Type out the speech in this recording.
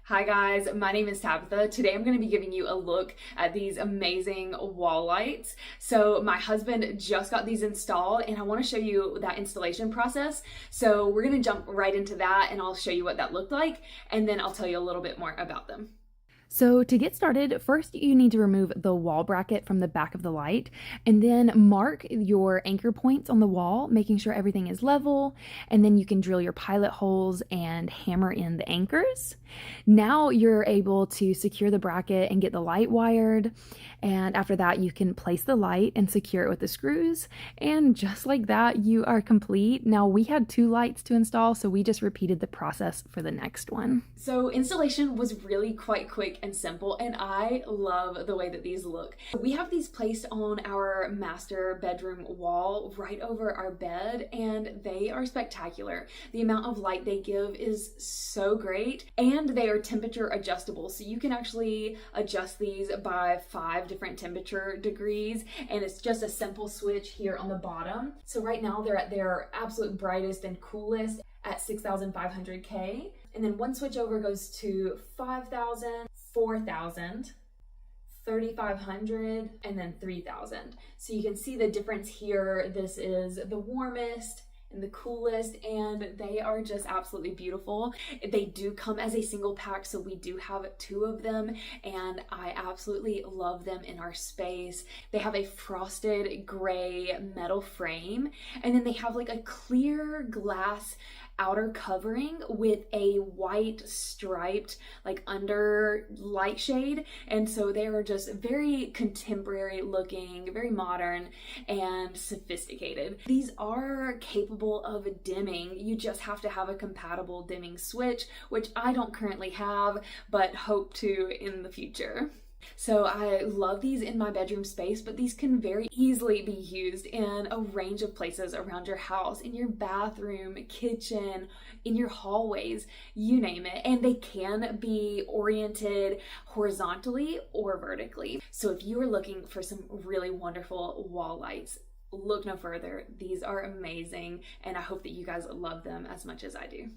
Hi guys, my name is Tabitha. Today I'm going to be giving you a look at these amazing wall lights. So my husband just got these installed and I want to show you that installation process. So we're going to jump right into that and I'll show you what that looked like and then I'll tell you a little bit more about them. So to get started, first you need to remove the wall bracket from the back of the light and then mark your anchor points on the wall, making sure everything is level, and then you can drill your pilot holes and hammer in the anchors. Now you're able to secure the bracket and get the light wired, and after that you can place the light and secure it with the screws, and just like that you are complete. Now we had 2 lights to install, so we just repeated the process for the next one. So installation was really quite quick and simple, and I love the way that these look. We have these placed on our master bedroom wall right over our bed, and they are spectacular. The amount of light they give is so great, and they are temperature adjustable, so you can actually adjust these by 5 different temperature degrees, and it's just a simple switch here on the bottom. So right now they're at their absolute brightest and coolest at 6,500K. And then one switch over goes to 5,000, 4,000, 3,500, and then 3,000. So you can see the difference here. This is the warmest and the coolest, and they are just absolutely beautiful. They do come as a single pack, so we do have 2 of them, and I absolutely love them in our space. They have a frosted gray metal frame, and then they have like a clear glass outer covering with a white striped like under light shade, and so they are just very contemporary looking, very modern and sophisticated. These are capable of dimming. You just have to have a compatible dimming switch, which I don't currently have but hope to in the future. So I love these in my bedroom space, but these can very easily be used in a range of places around your house, in your bathroom, kitchen, in your hallways, you name it. And they can be oriented horizontally or vertically. So if you are looking for some really wonderful wall lights, look no further. These are amazing, and I hope that you guys love them as much as I do.